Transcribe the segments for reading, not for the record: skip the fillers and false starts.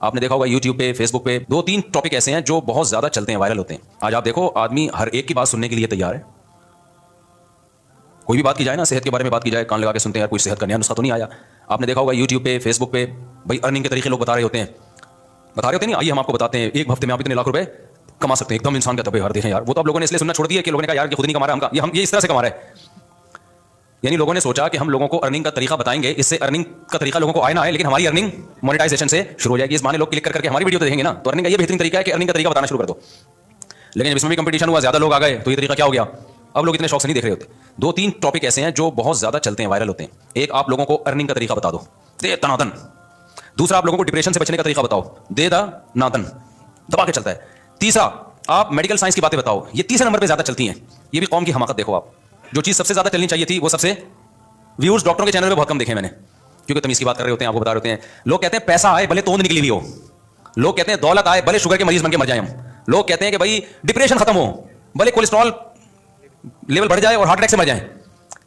آپ نے دیکھا ہوگا یوٹیوب پہ فیس بک پہ 2-3 ٹاپک ایسے ہیں جو بہت زیادہ چلتے ہیں, وائرل ہوتے ہیں. آج آپ دیکھو آدمی ہر ایک کی بات سننے کے لیے تیار ہے. کوئی بھی بات کی جائے نا, صحت کے بارے میں بات کی جائے, کان لگا کے سنتے ہیں یار, کوئی صحت کا نیا نسخہ تو نہیں آیا. آپ نے دیکھا ہوگا یوٹیوب پہ فیس بک پہ بھائی ارننگ کے طریقے لوگ بتا رہے ہوتے ہیں نہیں, آئیے ہم آپ کو بتاتے ہیں ایک ہفتے میں آپ اتنے لاکھ روپے کما سکتے ہیں. ایک دم انسان کا تبے ہر دیکھیں یار, وہ تو آپ لوگوں نے اس لیے سننا چھوڑ دیا کہ لوگوں نے کہا یار کہ خود نہیں کما رہا ہے, ہم یہ اس طرح سے کما رہے ہیں. یعنی لوگوں نے سوچا کہ ہم لوگوں کو ارننگ کا طریقہ بتائیں گے, اس سے ارننگ کا طریقہ لوگوں کو آئے نہ آئے لیکن ہماری ارننگ مونیٹائزیشن سے شروع ہو جائے گی. اس بہانے لوگ کلک کر کے ہماری ویڈیو تو دیکھیں گے نا, تو ارننگ کا یہ بہترین طریقہ ہے کہ ارننگ کا طریقہ بتانا شروع کر دو. لیکن جب اس میں بھی کمپٹیشن ہوا, زیادہ لوگ آ گئے, تو یہ طریقہ کیا ہو گیا, اب لوگ اتنے شوق سے نہیں دیکھ رہے ہوتے. 2-3 ٹاپک ایسے ہیں جو بہت زیادہ چلتے ہیں, وائرل ہوتے ہیں. ایک, آپ لوگوں کو ارننگ کا طریقہ بتا دو, دے تنادن. دوسرا, آپ لوگوں کو ڈپریشن سے بچنے کا طریقہ بتاؤ, دے دا نادن, دبا کے چلتا ہے. تیسرا, آپ میڈیکل سائنس کی باتیں بتاؤ. یہ تیسرے نمبر پہ زیادہ چلتی ہیں. یہ بھی قوم کی حماقت دیکھو آپ, جو چیز سب سے زیادہ چلنی چاہیے تھی وہ سب سے ویورز ڈاکٹروں کے چینل پہ بہت کم دیکھے میں نے, کیونکہ تمیز کی بات کر رہے ہوتے ہیں, آپ کو بتا رہے ہوتے ہیں. لوگ کہتے ہیں پیسہ آئے بھلے توند نکلی ہوئی ہو, لوگ کہتے ہیں دولت آئے بھلے شوگر کے مریض بن کے مر جائیں ہم, لوگ کہتے ہیں کہ بھائی ڈپریشن ختم ہو بھلے کولیسٹرول لیول بڑھ جائے اور ہارٹ اٹیک سے مر جائیں.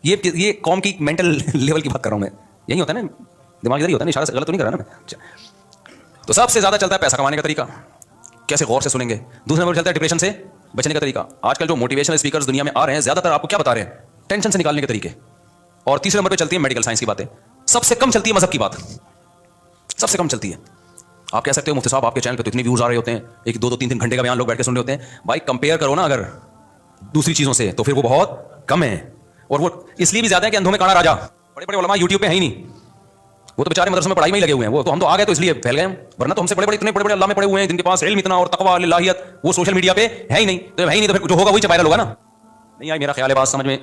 یہ قوم کی مینٹل لیول کی بات کر رہا ہوں میں. یہی ہوتا ہے نا, دماغ ادھر ہی ہوتا ہے, اشارہ سے غلط تو نہیں کر رہا نا میں. تو سب سے زیادہ چلتا ہے پیسہ کمانے کا طریقہ, کیسے غور سے سنیں گے. دوسرے نمبر چلتا ہے ڈپریشن سے بچنے کا طریقہ. آج کل جو موٹیویشنل اسپیکرز دنیا میں آ رہے ہیں, زیادہ تر آپ کو کیا بتا رہے ہیں, ٹینشن سے نکالنے کے طریقے. اور تیسرے نمبر پہ چلتی ہے میڈیکل سائنس کی باتیں. سب سے کم چلتی ہے مذہب کی بات, سب سے کم چلتی ہے. آپ کہہ سکتے ہو مفتی صاحب آپ کے چینل پہ تو اتنے ویوز آ رہے ہوتے ہیں, ایک 2-3 گھنٹے کا بیان لوگ بیٹھ کے سن رہے ہوتے ہیں. بھائی کمپیئر کرو نا اگر دوسری چیزوں سے, تو پھر وہ بہت کم ہے. اور وہ اس لیے بھی زیادہ ہے کہ اندھوں میں کانا راجا, بڑے بڑے علماء یوٹیوب پہ ہیں ہی نہیں. وہ تو بیچارے مدرسوں میں پڑھائی میں ہی لگے ہوئے ہیں, وہ تو ہم تو آ گئے تو اس لیے پھیل گئے, ورنہ تو ہم سے بڑے بڑے اتنے بڑے بڑے علامے پڑے ہوئے ہیں جن کے پاس علم اتنا اور تقویٰ الہیت, وہ سوشل میڈیا پہ ہے ہی نہیں. تو ہے ہی نہیں تو پھر جو ہوگا وہی وائرل ہوگا نا. نہیں آئی میرا خیال ہے بات سمجھ میں.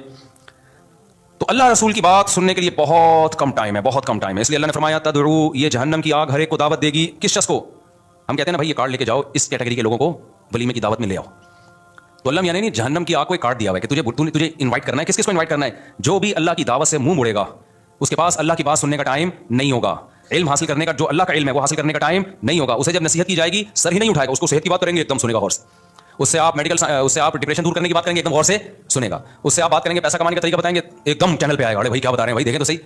تو اللہ رسول کی بات سننے کے لیے بہت کم ٹائم ہے, بہت کم ٹائم ہے. اس لیے اللہ نے فرمایا تدعو, یہ جہنم کی آگ ہر ایک کو دعوت دے گی. کس شخص کو؟ ہم کہتے ہیں نا بھائی یہ کارڈ لے کے جاؤ, اس کیٹیگری کے لوگوں کو ولیمے کی دعوت میں لے آؤ. تو اللہ یعنی نہیں جہنم کی آگ کو ایک کارڈ دیا ہوا ہے کہ تجھے انوائٹ کرنا ہے. کس کس کو انوائٹ کرنا ہے؟ جو بھی اللہ کی دعوت سے منہ موڑے گا, اس کے پاس اللہ کی بات سننے کا ٹائم نہیں ہوگا, علم حاصل کرنے کا, جو اللہ کا علم ہے وہ حاصل کرنے کا ٹائم نہیں ہوگا. اسے جب نصیحت کی جائے گی سر ہی نہیں اٹھائے گا, اس کو صحت کی بات کریں گے ایک دم سنے گا غور سے. اس سے آپ اس سے آپ ڈپریشن دور کرنے کی بات کریں گے ایک دم غور سے سنے گا. اس سے آپ بات کریں گے پیسہ کمانے کا طریقہ بتائیں گے, ایک دم چینل پہ آئے گا, ارے بھائی کیا بتا رہے ہیں بھائی, دیکھیں تو صحیح.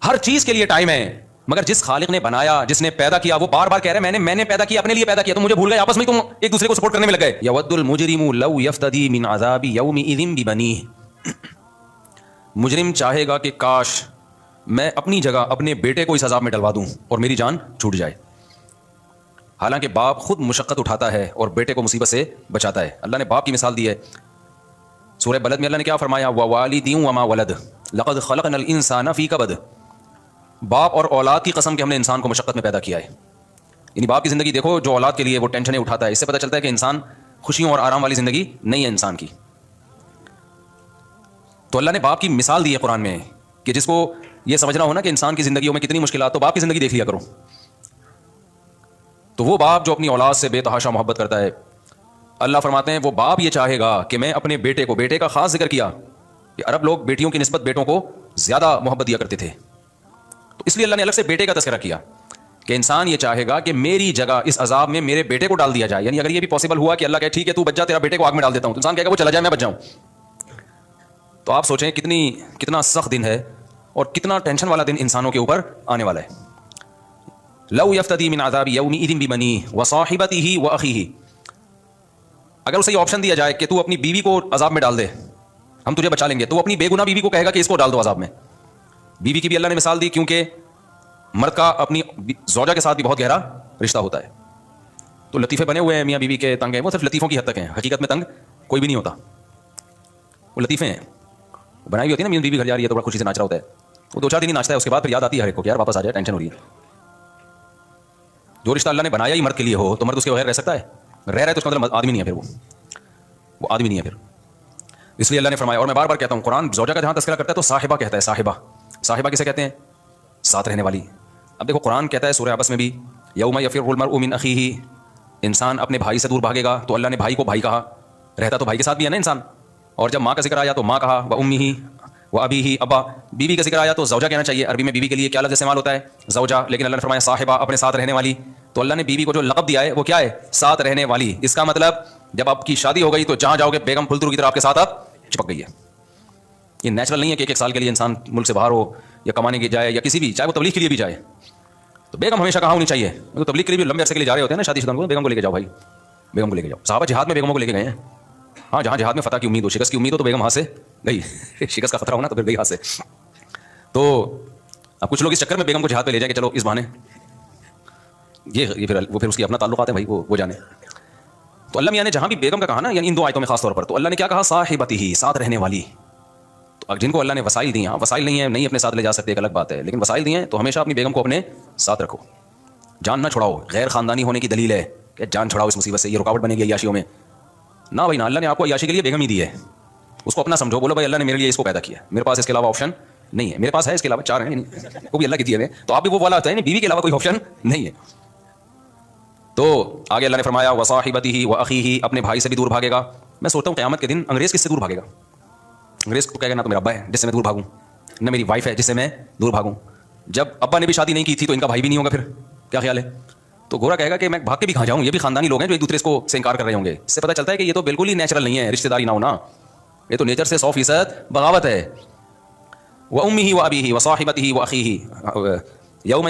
ہر چیز کے لیے ٹائم ہے, مگر جس خالق نے بنایا, جس نے پیدا کیا, وہ بار بار کہہ رہے ہیں میں نے پیدا کیا, اپنے لیے پیدا کیا, تم مجھے بھول گئے, آپس میں تم ایک دوسرے کو سپورٹ کرنے میں لگ گئے. یود المجرم لو یفتدی من عذاب یومئذ ببنیہ, مجرم چاہے گا کہ کاش میں اپنی جگہ اپنے بیٹے کو اس عذاب میں ڈلوا دوں اور میری جان چھوٹ جائے. حالانکہ باپ خود مشقت اٹھاتا ہے اور بیٹے کو مصیبت سے بچاتا ہے. اللہ نے باپ کی مثال دی ہے سورہ بلد میں. اللہ نے کیا فرمایا, ووالد وما ولد لقد خلقنا الانسان فی کبد. باپ اور اولاد کی قسم کہ ہم نے انسان کو مشقت میں پیدا کیا ہے. یعنی باپ کی زندگی دیکھو جو اولاد کے لیے وہ ٹینشنیں اٹھاتا ہے, اس سے پتہ چلتا ہے کہ انسان خوشیوں اور آرام والی زندگی نہیں ہے انسان کی. تو اللہ نے باپ کی مثال دی ہے قرآن میں کہ جس کو یہ سمجھنا ہونا کہ انسان کی زندگیوں میں کتنی مشکلات, تو باپ کی زندگی دیکھ لیا کرو. تو وہ باپ جو اپنی اولاد سے بے تحاشا محبت کرتا ہے, اللہ فرماتے ہیں وہ باپ یہ چاہے گا کہ میں اپنے بیٹے کو, بیٹے کا خاص ذکر کیا کہ عرب لوگ بیٹیوں کی نسبت بیٹوں کو زیادہ محبت دیا کرتے تھے, تو اس لیے اللہ نے الگ سے بیٹے کا تذکرہ کیا کہ انسان یہ چاہے گا کہ میری جگہ اس عذاب میں میرے بیٹے کو ڈال دیا جائے. یعنی اگر یہ بھی پاسبل ہوا کہ اللہ کہے ٹھیک ہے تو بچ جا, تیرا بیٹے کو آگ میں ڈال دیتا ہوں, تو انسان کہے گا وہ چلا جائے میں بچ جاؤں. تو آپ سوچیں کتنا سخت دن ہے اور کتنا ٹینشن والا دن انسانوں کے اوپر آنے والا ہے. لو یفتدی من عذاب یومئذ ببنیہ وصاحبتہ واخیہ. اگر اسے یہ آپشن دیا جائے کہ تو اپنی بیوی کو عذاب میں ڈال دے, ہم تجھے بچا لیں گے, تو وہ اپنی بے گناہ بیوی کو کہے گا کہ اس کو ڈال دو عذاب میں. بیوی کی بھی اللہ نے مثال دی, کیونکہ مرد کا اپنی زوجہ کے ساتھ بھی بہت گہرا رشتہ ہوتا ہے. تو لطیفے بنے ہوئے ہیں میاں بیوی کے, تنگ ہیں, وہ صرف لطیفوں کی حد تک ہیں, حقیقت میں تنگ کوئی بھی نہیں ہوتا, وہ لطیفے ہیں. بنائی ہوئی ہوتی ہے نا, میاں بیوی گھر جا رہی ہے تو بڑا خوشی سے ناچ رہا ہوتا ہے, وہ 2-4 دن ہی ناچتا ہے, اس کے بعد پھر یاد آتی ہے ہر ایک کو کہ یار واپس آ جائے, ٹینشن ہو رہی ہے. جو رشتہ اللہ نے بنایا ہی مرد کے لیے ہو تو مرد اس کے بغیر رہ سکتا ہے؟ رہ رہا ہے تو اس کا مطلب آدمی نہیں ہے, پھر وہ آدمی نہیں ہے پھر. اس لیے اللہ نے فرمایا, اور میں بار بار کہتا ہوں, قرآن زوجہ کا جہاں تذکرہ کرتا ہے تو صاحبہ کہتا ہے. صاحبہ کسے کہتے ہیں؟ ساتھ رہنے والی. اب دیکھو قرآن کہتا ہے سورہ عبس میں بھی, یوم یفر المرء من اخیہ, انسان اپنے بھائی سے دور بھاگے گا, تو اللہ نے بھائی کو بھائی کہا, رہتا تو بھائی کے ساتھ بھی ہے نا انسان. اور جب ماں کا ذکر آیا تو ماں کہا, و امہ و ابیہ ابا. بیوی کا ذکر آیا تو زوجہ کہنا چاہیے, عربی میں بیوی کے لیے کیا لفظ استعمال ہوتا ہے؟ زوجہ. لیکن اللہ نے فرمایا صاحبہ, اپنے ساتھ رہنے والی. تو اللہ نے بیوی کو جو لقب دیا ہے وہ کیا ہے؟ ساتھ رہنے والی. اس کا مطلب جب آپ کی شادی ہو گئی تو جہاں جاؤ گے بیگم پھلترو کی طرح آپ کے ساتھ آپ چپک گئی ہے. یہ نیچرل نہیں ہے کہ 1 سال کے لیے انسان ملک سے باہر ہو یا کمانے کی جائے یا کسی بھی, چاہے وہ تبلیغ کے لیے بھی جائے, تو بیگم ہمیشہ کہاں ہونی چاہیے؟ تو تبلیغ کے لیے بھی لمبے عرصے کے لیے جا رہے ہوتے ہیں نا شادی شدہ کو، بیگم کو لے کے جاؤ بھائی، بیگم کو لے کے جاؤ. صحابہ جہاد میں بیگموں کو لے کے گئے ہیں. ہاں جہاں جہاد میں فتح کی امید ہو، شکست کی امید ہو تو بیگم ہاتھ سے گئی. شکست کا خطرہ ہونا تو پھر گئی ہاتھ سے. تو اب کچھ لوگ اس چکر میں بیگم کو جہاد پہ لے جائیں کہ چلو اس بہانے یہ پھر اس کی اپنا تعلقات ہے بھائی، وہ جانے. تو اللہ میاں نے جہاں بھی بیگم کا کہا نا، یعنی ان دو آیتوں میں خاص طور پر، تو اللہ نے کیا کہا؟ صاحبتی ہی، ساتھ رہنے والی. تو جن کو اللہ نے وسائل دی ہیں، وسائل نہیں ہے نہیں اپنے ساتھ لے جا سکتے ایک الگ بات ہے، لیکن وسائل دیے ہیں تو ہمیشہ اپنی بیگم کو اپنے ساتھ رکھو. جان نہ چھڑاؤ. غیر خاندانی ہونے کی دلیل ہے کہ جان چھڑاؤ اس مصیبت سے، یہ رکاوٹ بنے گی عیاشیوں میں. نہ بھائی نہ، اللہ نے آپ کو عیاشی کے لیے بیگم ہی دی ہے، اس کو اپنا سمجھو. بولو بھائی اللہ نے میرے لیے اس کو پیدا کیا ہے، میرے پاس اس کے علاوہ آپشن نہیں ہے. میرے پاس ہے اس کے علاوہ 4 ہیں، وہ بھی اللہ کی دیے ہوئے. تو آپ بھی وہ والا ہوتا ہے بیوی کے علاوہ کوئی آپشن نہیں ہے. تو آگے اللہ نے فرمایا وصاحبتہ واخیہ، اپنے بھائی سے بھی دور بھاگے گا. میں سوچتا ہوں قیامت کے دن انگریز کس سے دور بھاگے گا؟ انگریز کو کہے گا نہ تو میرا ابا ہے جس سے میں دور بھاگوں، نہ میری وائف ہے جس سے میں دور بھاگوں. جب ابا نے بھی شادی نہیں کی تھی تو ان کا بھائی بھی نہیں ہوگا، پھر کیا خیال ہے؟ تو گورا کہے گا کہ میں بھاگ کے بھی کہاں جاؤں، یہ بھی خاندانی لوگ ہیں جو ایک دوسرے کو سے انکار کر رہے ہوں گے. اس سے پتہ چلتا ہے کہ یہ تو بالکل ہی نیچرل نہیں ہے رشتہ داری نہ ہونا، یہ تو نیچر سے 100% بغاوت ہے. وامہ وابیہ وصاحبتہ واخیہ یوم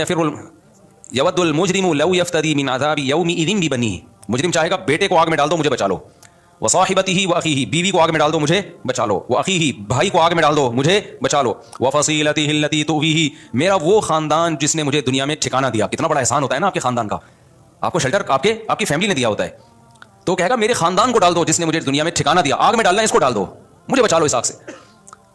یود المجرم لو یفتدی من عذاب یومئذ ببنیہ. مجرم چاہے گا بیٹے کو آگ میں ڈال دو مجھے بچا لو. وصاحبتہ واخیہ، بیوی کو آگ میں ڈال دو مجھے بچا لو. واخیہ، بھائی کو آگ میں ڈال دو مجھے بچا لو. وفصیلتہ التی تؤویہ، میرا وہ خاندان جس نے مجھے دنیا میں ٹھکانہ دیا. کتنا بڑا احسان ہوتا ہے نا آپ کے خاندان کا، آپ کو شیلٹر آپ کی فیملی نے دیا ہوتا ہے. تو کہے گا میرے خاندان کو ڈال دو جس نے مجھے دنیا میں ٹھکانہ دیا، آگ میں ڈالنا ہے اس کو ڈال دو، مجھے بچا لو اس آگ سے.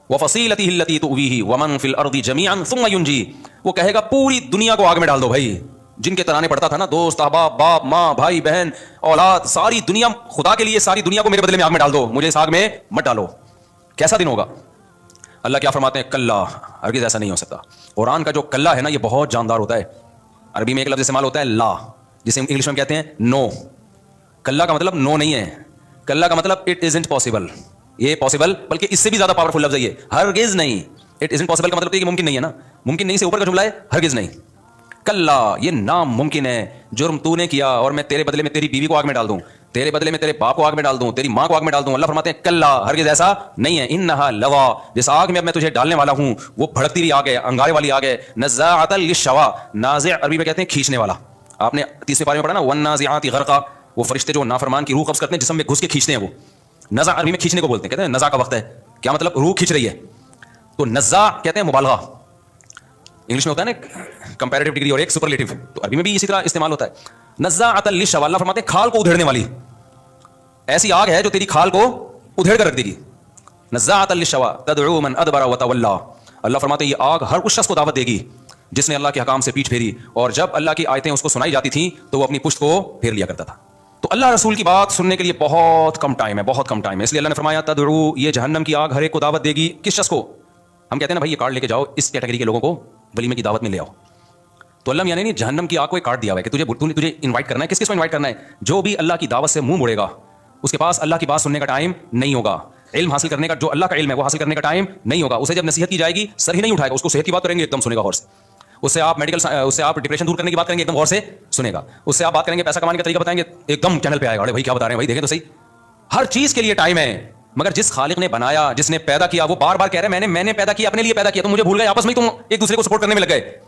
وفصیلتہ التی تؤویہ ومن فی الارض جميعا ثم ينجی، وہ کہے گا پوری دنیا کو آگ میں ڈال دو. بھائی جن کے ترانے پڑتا تھا نا، دوست احباب باپ ماں بھائی بہن اولاد، ساری دنیا خدا کے لیے، ساری دنیا کو میرے بدلے میں آگ میں ڈال دو، مجھے اس آگ میں مت ڈالو. کیسا دن ہوگا؟ اللہ کیا فرماتے ہیں؟ کلا، ہرگز ایسا نہیں ہو سکتا. قرآن کا جو کلا ہے نا یہ بہت جاندار ہوتا ہے. عربی میں ایک لفظ استعمال ہوتا ہے لا، جسے انگلش میں کہتے ہیں نو. کلا کا مطلب نو نہیں ہے، کلا کا مطلب اٹ ازنٹ پاسبل. یہ پاسبل بلکہ اس سے بھی زیادہ پاورفل لفظ ہے یہ، ہرگز نہیں. اٹ ازنٹ پاسبل کا مطلب ہے کہ ممکن نہیں ہے نا، ممکن نہیں سے اوپر کا جملہ ہے، ہرگز نہیں. کلا، یہ ناممکن ہے. جرم تو نے کیا اور میں تیرے بدلے میں تیری بیوی کو آگ میں ڈال دوں، تیرے بدلے میں تیرے باپ کو آگ میں ڈال دوں، تیری ماں کو آگ میں ڈال دوں. اللہ فرماتے ہیں کلا، ہرگز ایسا نہیں ہے. انہا لوا، جس آگ میں اب میں تجھے ڈالنے والا ہوں وہ بھڑکتی ہوئی آگ ہے، انگارے والی آگ ہے. نزاعۃ للشوا، نازع عربی میں کہتے ہیں کھینچنے والا. آپ نے 30ویں پارے میں پڑھا نا والنازعات غرقا، وہ فرشتے جو نافرمان کی روح قبض کرتے ہیں جسم میں گھس کے کھینچتے ہیں، وہ نزع عربی میں کھینچنے کو بولتے ہیں. کہتے ہیں نزع کا وقت ہے، کیا مطلب؟ روح کھینچ رہی ہے. تو نزع کہتے ہیں مبالغہ، انگلش میں ہوتا ہے نا کمپیریٹیو ڈگری اور ایک سپرلیٹو، تو عربی میں بھی اسی طرح استعمال ہوتا ہے. نزاعۃ للشوا، اللہ فرماتے ہیں کھال کو ادھیڑنے والی، ایسی آگ ہے جو تیری کھال کو ادھیڑ کر رکھ دے گی. نزاعۃ للشوا تدعو من ادبر وتولى، اللہ فرماتے ہیں یہ آگ ہر اس شخص کو دعوت دے گی جس نے اللہ کے حکام سے پیٹھ پھیری، اور جب اللہ کی آیتیں اس کو سنائی جاتی تھیں تو وہ اپنی پشت کو پھیر لیا کرتا تھا. تو اللہ رسول کی بات سننے کے لیے بہت کم ٹائم ہے، بہت کم ٹائم ہے. اس لیے اللہ نے فرمایا تدعو، یہ جہنم کی آگ ہر ایک کو دعوت دے گی. کس شخص کو؟ ہم کہتے ہیں نا بھائی یہ کارڈ لے کے جاؤ، اس کیٹیگری کے لوگوں کو ولیمے کی دعوت میں لے آؤ. تو اللہ میاں نے جہنم کی آگ کو ایک کارڈ دیا ہوا ہے کہ تجھے انوائٹ کرنا ہے. کس کو انوائٹ کرنا ہے؟ جو بھی اللہ کی دعوت سے منہ موڑے گا، اس کے پاس اللہ کی بات سننے کا ٹائم نہیں ہوگا، علم حاصل کرنے کا، جو اللہ کا علم ہے وہ حاصل کرنے کا ٹائم نہیں ہوگا. اسے جب نصیحت کی جائے گی سر ہی نہیں اٹھائے گا، اس کو صحت کی بات کریں گے ایک دم سنے گا غور سے. اس سے آپ اس سے آپ ڈپریشن دور کرنے کی بات کریں گے ایک دم غور سے سنے گا. اس سے آپ بات کریں گے پیسہ کمانے کا طریقہ بتائیں گے ایک دم چینل پہ آئے گا، ارے بھائی کیا بتا رہے ہیں بھائی دیکھیں تو صحیح. ہر چیز کے لیے ٹائم ہے، مگر جس خالق نے بنایا، جس نے پیدا کیا، وہ بار بار کہہ رہے ہیں میں نے پیدا کیا، اپنے لیے پیدا کیا، تم مجھے بھول گئے، آپس میں تم ایک دوسرے کو سپورٹ کرنے میں لگ گئے.